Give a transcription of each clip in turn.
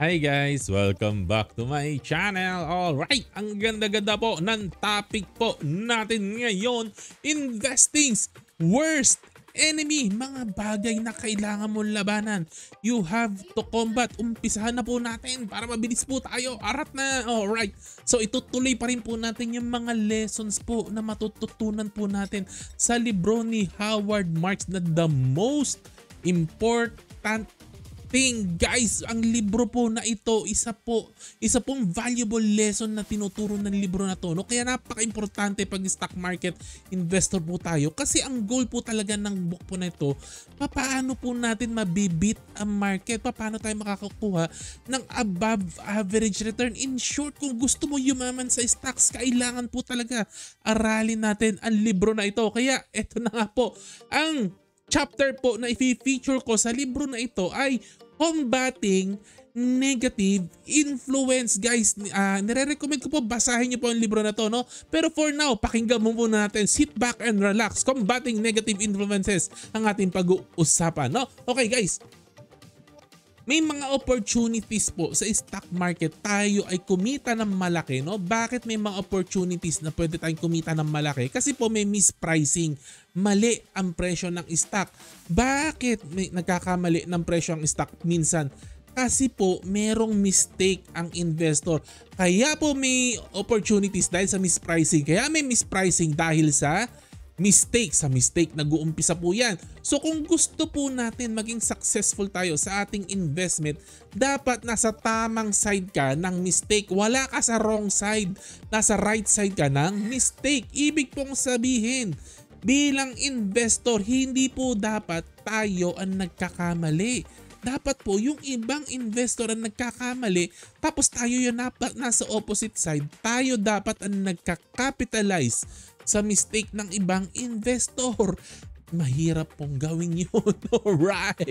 Hi guys! Welcome back to my channel! Alright, ang ganda-ganda po ng topic po natin ngayon, investing's worst enemy, mga bagay na kailangan mong labanan. You have to combat. Umpisahan na po natin para mabilis po tayo. Arat na! Alright, so itutuloy pa rin po natin yung mga lessons po na matututunan po natin sa libro ni Howard Marks na The Most Important Guys, ang libro po na ito, isa pong valuable lesson na tinuturo ng libro na to, no? Kaya napaka-importante pag stock market investor po tayo, kasi ang goal po talaga ng book po na ito, paano po natin mabibit ang market, paano tayo makakakuha ng above average return. In short, kung gusto mo yumaman sa stocks, kailangan po talaga aralin natin ang libro na ito. Kaya ito na nga po, ang chapter po na i-feature ko sa libro na ito ay Combating Negative Influence. Guys, nire-recommend ko po basahin niyo po ang libro na to, no? Pero for now, pakinggan mo muna natin. Sit back and relax. Combating Negative Influences ang ating pag-uusapan, no? Okay guys, may mga opportunities po sa stock market tayo ay kumita ng malaki, no? Bakit may mga opportunities na pwede tayong kumita ng malaki? Kasi po may mispricing. Mali ang presyo ng stock. Bakit may nagkakamali ng presyo ang stock minsan? Kasi po merong mistake ang investor. Kaya po may opportunities dahil sa mispricing. Kaya may mispricing dahil sa mistake. Sa mistake nag-uumpisa po yan. So kung gusto po natin maging successful tayo sa ating investment, dapat nasa tamang side ka ng mistake. Wala ka sa wrong side. Nasa right side ka ng mistake. Ibig pong sabihin, bilang investor, hindi po dapat tayo ang nagkakamali. Dapat po yung ibang investor ang nagkakamali, tapos tayo yung nasa opposite side. Tayo dapat ang nagka-capitalize sa mistake ng ibang investor. Mahirap pong gawin yun. Alright.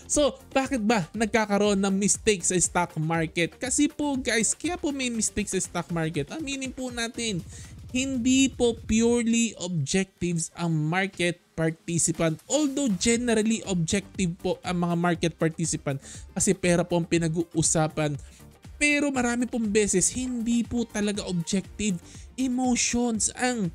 So, bakit ba nagkakaroon ng mistake sa stock market? Kasi po guys, kaya po may mistake sa stock market. Aminin po natin, hindi po purely objectives ang market participant. Although generally objective po ang mga market participant kasi pera po ang pinag-uusapan. Pero marami pong beses hindi po talaga objective. Emotions ang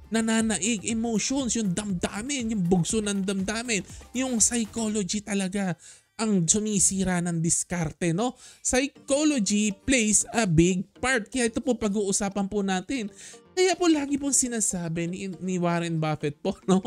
nananaig. Emotions, yung damdamin, yung bugso ng damdamin. Yung psychology talaga ang sumisira ng diskarte, no? Psychology plays a big part. Kaya ito po pag-uusapan po natin. Kaya po lagi pong sinasabi ni Warren Buffett po, no?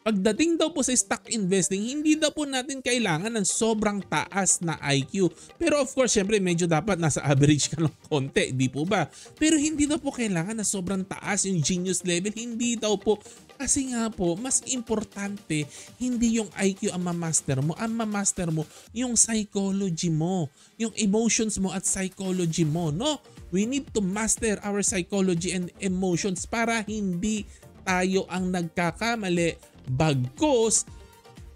Pagdating daw po sa stock investing, hindi daw po natin kailangan ng sobrang taas na IQ. Pero of course, syempre medyo dapat nasa average ka ng konti, di po ba? Pero hindi daw po kailangan na sobrang taas yung genius level, hindi daw po. Kasi nga po, mas importante, hindi yung IQ ang mamaster mo. Ang mamaster mo, yung psychology mo, yung emotions mo at psychology mo, no? We need to master our psychology and emotions para hindi tayo ang nagkakamali, bagkus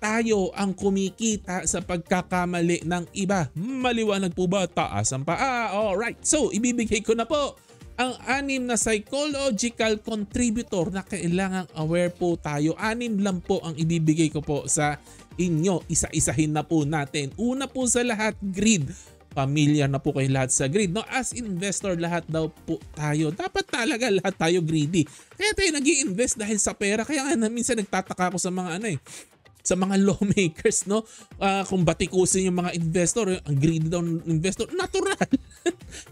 tayo ang kumikita sa pagkakamali ng iba. Maliwanag po ba? Taas ang paa. Alright, so ibibigay ko na po ang 6 na psychological contributor na kailangang aware po tayo. 6 lang po ang ibibigay ko po sa inyo. Isa-isahin na po natin. Una po sa lahat, greed. Pamilyar na po kayo lahat sa greed, no? As investor, lahat daw po tayo. Dapat talaga lahat tayo greedy. Kaya tayo nag-i-invest dahil sa pera. Kaya nga minsan nagtataka ako sa mga sa mga lawmakers, no? Kung batikusin yung mga investor, ang greedy daw ng investor. Natural.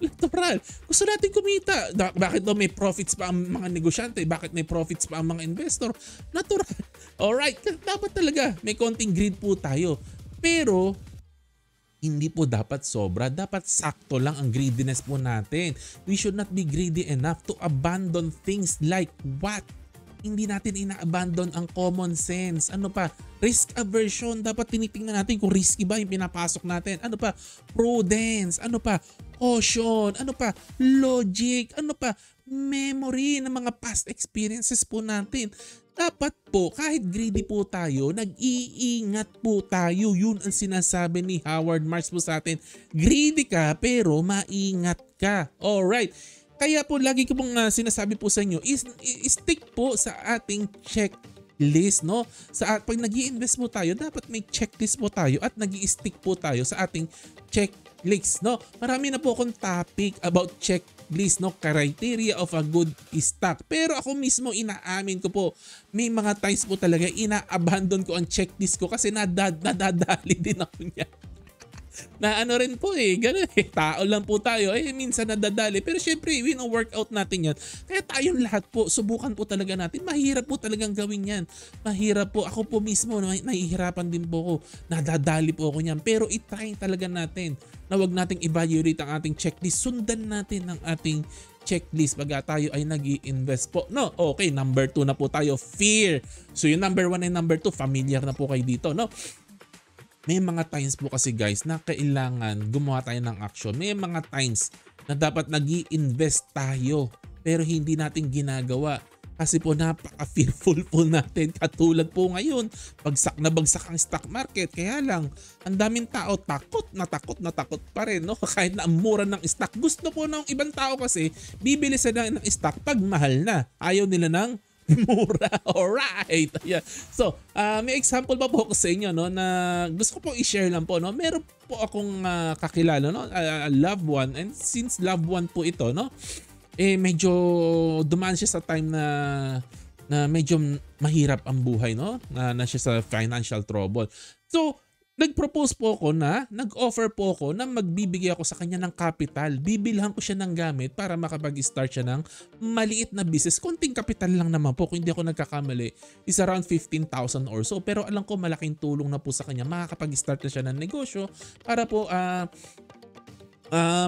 Natural. Gusto natin kumita. Bakit daw may profits pa ang mga negosyante? Bakit may profits pa ang mga investor? Natural. Alright. Dapat talaga may konting greed po tayo. Pero hindi po dapat sobra, dapat sakto lang ang greediness po natin. We should not be greedy enough to abandon things like what? Hindi natin ina-abandon ang common sense. Ano pa? Risk aversion. Dapat tinitingnan natin kung risky ba yung pinapasok natin. Ano pa? Prudence. Ano pa? Caution. Ano pa? Logic. Ano pa? Memory ng mga past experiences po natin. Dapat po, kahit greedy po tayo, nag-iingat po tayo. Yun ang sinasabi ni Howard Marks po sa atin. Greedy ka pero maingat ka. Alright. Kaya po lagi ko pong sinasabi po sa inyo, stick po sa ating checklist. checklist, no? Pag nag-i-invest po tayo, dapat may checklist po tayo at nag-i-stick po tayo sa ating checklist, no? Marami na po akong topic about checklist, no? Criteria of a good stock. Pero ako mismo, inaamin ko po, may mga times po talaga ina-abandon ko ang checklist ko kasi nadadali din ako niya. Na ano rin po ganun tao lang po tayo, minsan nadadali. Pero syempre, workout natin yan. Kaya tayong lahat po, subukan po talaga natin. Mahirap po talagang gawin yan. Mahirap po. Ako po mismo, nahihirapan din po ako. Nadadali po ako niyan. Pero itry talaga natin na wag nating evaluate ang ating checklist. Sundan natin ang ating checklist pag tayo ay nag-i-invest po. No, okay, number 2 na po tayo, fear. So yung number 1 and number 2, familiar na po kayo dito, no? May mga times po kasi guys na kailangan gumawa tayo ng action. May mga times na dapat nag-i-invest tayo pero hindi natin ginagawa. Kasi po napaka-fearful po natin. Katulad po ngayon, bagsak na bagsak ang stock market. Kaya lang, ang daming tao takot na takot pa rin. No? Kahit na ang mura ng stock. Gusto po ng ibang tao kasi bibili sila ng stock pag mahal na. Ayaw nila ng mura. Alright. Yeah. So, may example pa po ako sa inyo, no, na gusto ko po i-share lang po, no. Meron po akong kakilala, no, loved one, and since loved one po ito, no, medyo dumaan siya sa time na medyo mahirap ang buhay, no, na siya sa financial trouble. So, nag-propose po ako nag-offer po ako na magbibigay ako sa kanya ng capital. Bibilhan ko siya ng gamit para makapag-start siya ng maliit na business. Konting capital lang naman po, kung hindi ako nagkakamali. Is around 15,000 or so. Pero alam ko malaking tulong na po sa kanya. Makakapag-start na siya ng negosyo para po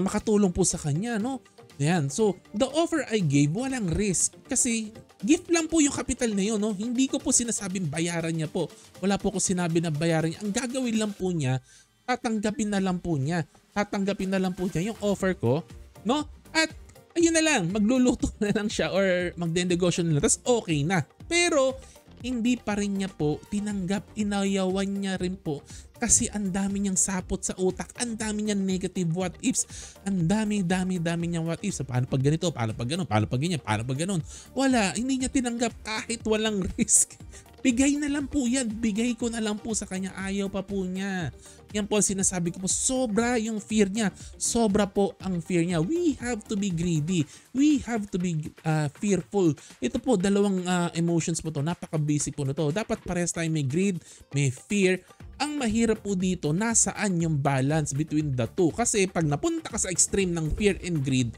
makatulong po sa kanya, no? Yan. So, the offer I gave, walang risk. Kasi gift lang po yung capital na yun, no? Hindi ko po sinasabing bayaran niya po. Wala po ko sinabi na bayaran niya. Ang gagawin lang po niya, tatanggapin na lang po niya. Tatanggapin na lang po niya yung offer ko, no? At ayun na lang, magluluto na lang siya or magde-negosyo na lang. Tapos okay na. Pero hindi pa rin niya po tinanggap, inayawan niya rin po kasi ang dami niyang sapot sa utak, ang dami niyang negative what ifs, ang dami niyang what ifs. Paano pag ganito, paano pag gano'n, paano pag ganyan, paano pag gano'n. Wala, hindi niya tinanggap kahit walang risk. Bigay na lang po yan, bigay ko na lang po sa kanya, ayaw pa po niya. Yan po ang sinasabi ko po, sobra yung fear niya, sobra po ang fear niya. We have to be greedy, we have to be fearful. Ito po, dalawang emotions po to, napaka-basic po na to. Dapat parehas tayo may greed, may fear. Ang mahirap po dito, nasaan yung balance between the two. Kasi pag napunta ka sa extreme ng fear and greed,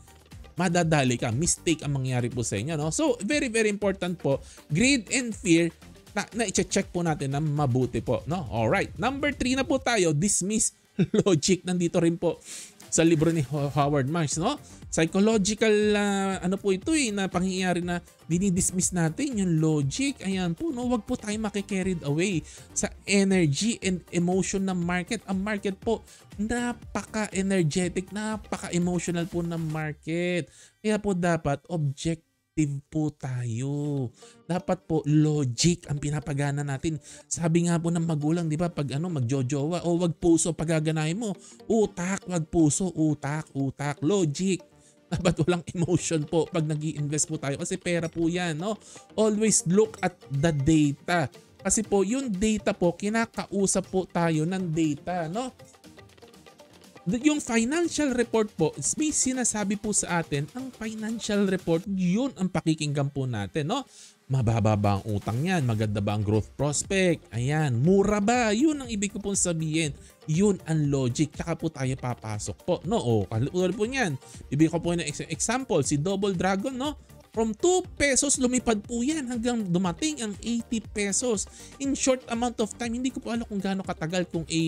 madadali ka, mistake ang mangyari po sa inyo. No? So, very very important po, greed and fear, na i-check po natin na mabuti po. No? Alright, number 3 na po tayo, dismiss logic. Nandito rin po sa libro ni Howard Marks, no? Psychological ano po ito na pangyayari na dinidismiss natin yung logic. Ayan po, no, wag po tayo maki-carried away sa energy and emotion ng market. Ang market po napaka-energetic, napaka-emotional po ng market. Kaya po dapat objective po tayo. Dapat po logic ang pinapagana natin. Sabi nga po ng magulang, di ba, pag magjojowa, wag puso pagaganahin mo. Utak, wag puso, utak, logic. Dapat walang emotion po pag nag-i-invest po tayo kasi pera po yan, no? Always look at the data. Kasi po yung data po, kinakausap po tayo ng data, no? Yung financial report po, may sinasabi po sa atin, ang financial report, yun ang pakikinggan po natin, no? Mababa ba ang utang niyan? Maganda ba ang growth prospect? Ayan, mura ba? Yun ang ibig ko pong sabihin. Yun ang logic. Tsaka po tayo papasok po, no? Kalipulad po niyan. Bibigyan ko po ng example, si Double Dragon, no? From 2 pesos, lumipad po yan hanggang dumating ang 80 pesos. In short amount of time, hindi ko po alam kung gaano katagal, kung 2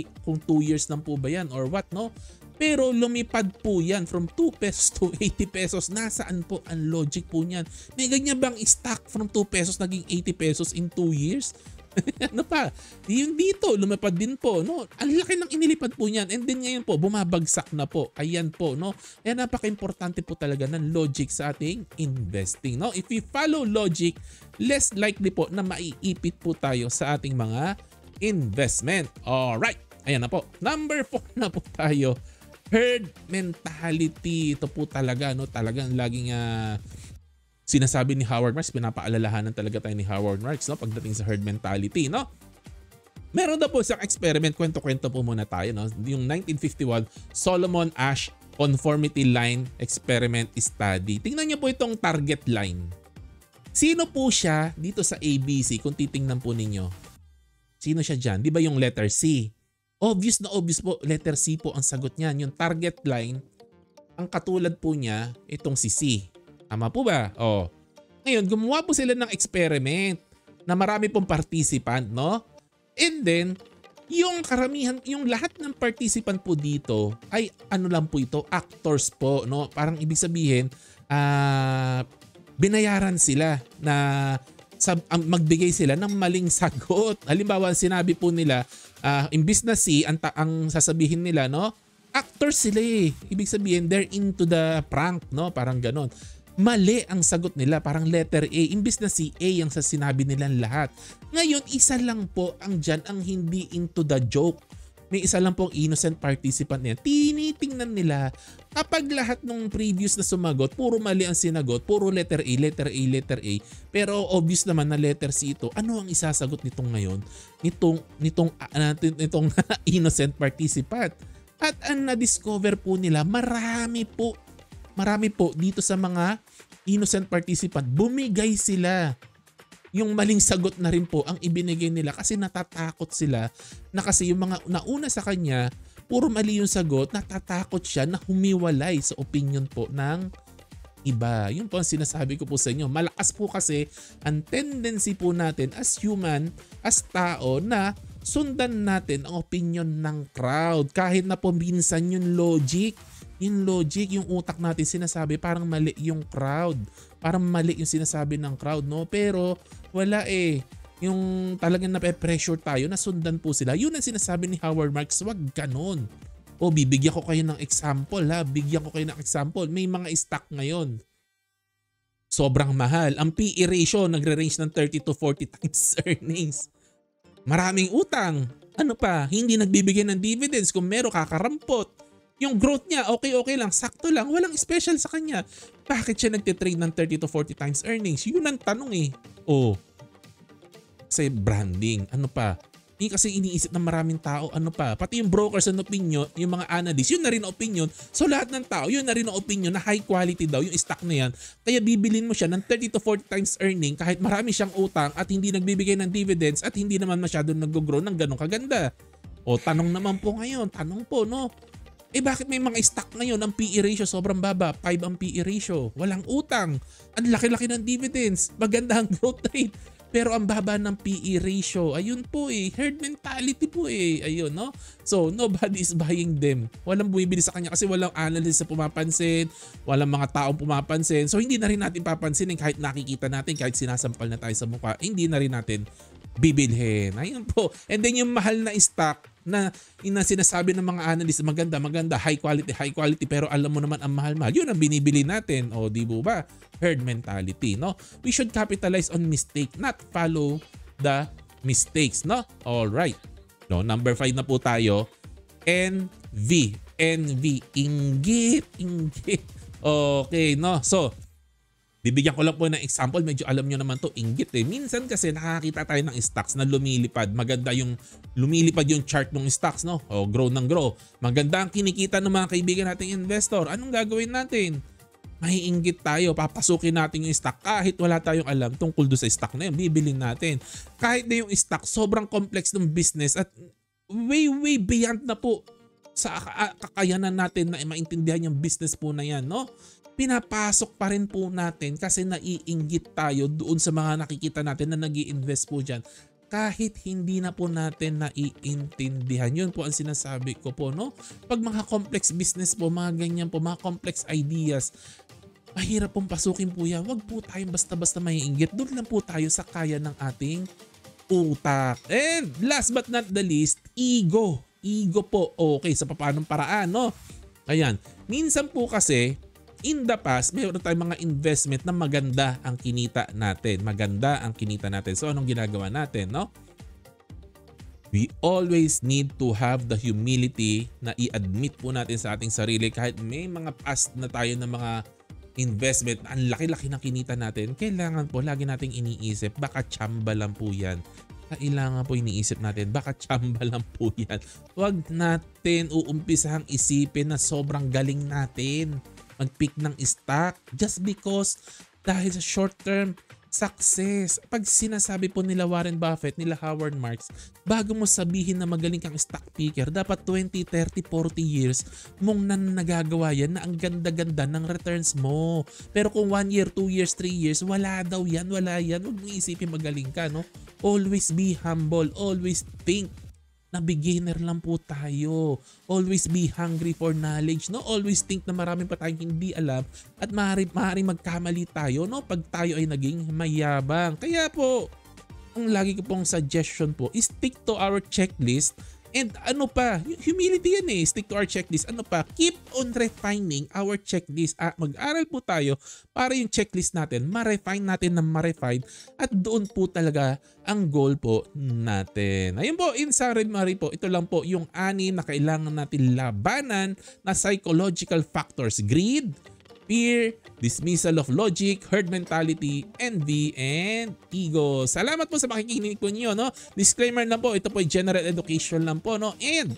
years lang po ba yan or what, no? Pero lumipad po yan from 2 pesos to 80 pesos. Nasaan po ang logic po niyan? May ganyan bang stock from 2 pesos naging 80 pesos in 2 years? Ano pa? Yung dito, lumipad din po, no? Ang laki ng inilipad po niyan. And then ngayon po, bumabagsak na po. Ayan po, no? Kaya napaka-importante po talaga ng logic sa ating investing, no? If we follow logic, less likely po na maiipit po tayo sa ating mga investment. Alright, ayan na po. Number 4 na po tayo. Herd mentality. Ito po talaga, no? Talagang laging sinasabi ni Howard Marks, pinapaalalahanan talaga tayo ni Howard Marks, no, pagdating sa herd mentality, no. Meron daw po isang experiment, kwento-kwento po muna tayo, no. Yung 1951 Solomon Asch Conformity Line Experiment Study. Tingnan niyo po itong target line. Sino po siya dito sa ABC kung titingnan po ninyo? Sino siya dyan? Di ba yung letter C? Obvious na obvious po, letter C po ang sagot niyan. Yung target line, ang katulad po niya, itong si C. Tama po ba? Oh. Ngayon, gumawa po sila ng experiment na marami pong participant, no? And then, yung karamihan, yung lahat ng participant po dito ay ano lang po ito, actors po, no? Parang ibig sabihin, binayaran sila na magbigay sila ng maling sagot. Halimbawa, sinabi po nila, imbis na C, ang sasabihin nila, no? Actors sila eh. Ibig sabihin, they're into the prank, no? Parang ganon. Mali ang sagot nila, parang letter A. Imbis na si A ang sa sinabi nilang lahat. Ngayon, isa lang po ang dyan ang hindi into the joke. May isa lang pong innocent participant niya. Tinitingnan nila kapag lahat ng previous na sumagot, puro mali ang sinagot, puro letter A, letter A, letter A. Pero obvious naman na letter C ito. Ano ang isasagot nitong ngayon? Nitong innocent participant. At ang na-discover po nila, marami po dito sa mga innocent participant, bumigay sila. Yung maling sagot na rin po ang ibinigay nila kasi natatakot sila na kasi yung mga nauna sa kanya, puro mali yung sagot, natatakot siya na humiwalay sa opinion po ng iba. Yun po ang sinasabi ko po sa inyo. Malakas po kasi ang tendency po natin as human, as tao na sundan natin ang opinion ng crowd. Kahit na po minsan yung logic, yung utak natin sinasabi parang mali yung crowd. Parang mali yung sinasabi ng crowd, no? Pero wala eh. Yung talagang nape-pressure tayo na sundan po sila. Yun ang sinasabi ni Howard Marks, wag ganon. O bibigyan ko kayo ng example ha. Bigyan ko kayo ng example. May mga stock ngayon. Sobrang mahal. Ang PE ratio nagre-range ng 30 to 40 times earnings. Maraming utang. Ano pa? Hindi nagbibigay ng dividends. Kung meron, kakarampot. Yung growth niya, okay lang, sakto lang, walang special sa kanya. Bakit siya nagtitrade ng 30 to 40 times earnings? Yun ang tanong eh. Kasi branding, ano pa? Kasi iniisip ng maraming tao, ano pa? Pati yung brokers and opinion, yung mga analysts, yun na rin ang opinion. So lahat ng tao, yun na rin ang opinion na high quality daw yung stock na yan. Kaya bibilin mo siya ng 30 to 40 times earning kahit marami siyang utang at hindi nagbibigay ng dividends at hindi naman masyadong nag-grow ng ganong kaganda. Tanong naman po ngayon, no? Bakit may mga stock ngayon ang PE ratio sobrang baba? 5 ang PE ratio. Walang utang. Ang laki-laki ng dividends. Maganda ang growth rate. Pero ang baba ng PE ratio. Ayun po eh. Herd mentality po eh. Ayun, no? So, nobody is buying them. Walang bumibili sa kanya kasi walang analyst na pumapansin. Walang mga taong pumapansin. So, hindi na rin natin papansinin kahit nakikita natin, kahit sinasampal na tayo sa mukha. Hindi na rin natin bibilhin. Ayun po. And then yung mahal na stock na sinasabi ng mga analyst, maganda, high quality, pero alam mo naman ang mahal-mahal. Yun ang binibili natin. Di ba? Herd mentality, no? We should capitalize on mistake, not follow the mistakes, no? All right. No, number 5 na po tayo. Envy, inggit. Okay, no? So, bibigyan ko lang po ng example, medyo alam nyo naman to, inggit eh. Minsan kasi nakakita tayo ng stocks na lumilipad. Maganda yung lumilipad yung chart ng stocks, no? Grow ng grow. Maganda ang kinikita ng mga kaibigan nating investor. Anong gagawin natin? Maiinggit tayo, papasukin natin yung stock kahit wala tayong alam tungkol do sa stock na yun. Bibilin natin. Kahit na yung stock, sobrang complex ng business at way beyond na po sa kakayanan natin na maintindihan yung business po na yan, no? Pinapasok pa rin po natin kasi naiinggit tayo doon sa mga nakikita natin na nag-i-invest po dyan kahit hindi na po natin naiintindihan. Yun po ang sinasabi ko po, no? Pag mga complex business po, mga ganyan po, mga complex ideas, mahirap pong pasukin po yan. Wag po tayong basta-basta maiinggit. Doon lang po tayo sa kaya ng ating utak. And last but not the least, ego. Ego po. Okay, sa paanong paraan, no? Ayan. Minsan po kasi, in the past, mayroon tayong mga investment na maganda ang kinita natin. So, anong ginagawa natin, no? We always need to have the humility na i-admit po natin sa ating sarili kahit may mga past na tayo ng mga investment, ang laki-laki ng kinita natin, kailangan po lagi nating iniisip, baka tsamba lang po yan. Kailangan po iniisip natin, baka tsamba lang po yan. Huwag natin uumpisahang isipin na sobrang galing natin mag-pick ng stock just because dahil sa short term success. Pag sinasabi po nila Warren Buffett, nila Howard Marks, bago mo sabihin na magaling kang stock picker, dapat 20, 30, 40 years mong nagagawa yan na ang ganda-ganda ng returns mo. Pero kung 1 year, 2 years, 3 years, wala daw yan, wala yan. Huwag mong isipin magaling ka, no? Always be humble, always think na beginner lang po tayo. Always be hungry for knowledge, no? Always think na marami pa tayong hindi alam at maaari magkamali tayo, no? Pag tayo ay naging mayabang. Kaya po, ang lagi ko pong suggestion po is stick to our checklist. And ano pa, humility yan eh, stick to our checklist. Ano pa, keep on refining our checklist. Mag-aral po tayo para yung checklist natin, ma-refine natin ng ma-refine at doon po talaga ang goal po natin. Ayun po, in summary po, ito lang po yung 6 na kailangan natin labanan na psychological factors. Greed, fear, dismissal of logic, herd mentality, envy, and ego. Salamat po sa makikinig po niyo, no? Disclaimer lang po, ito po ay general education lang po, no? And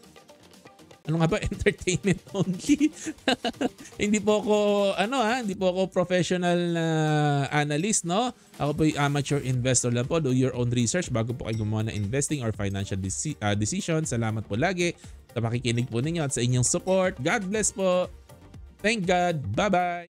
ano nga ba, entertainment only. Hindi po ako hindi po ako professional analyst, no? Ako po ay amateur investor lang po. Do your own research bago po kayo gumawa ng investing or financial decision. Salamat po lagi sa makikinig po ninyo at sa inyong support. God bless po. Thank God. Bye-bye.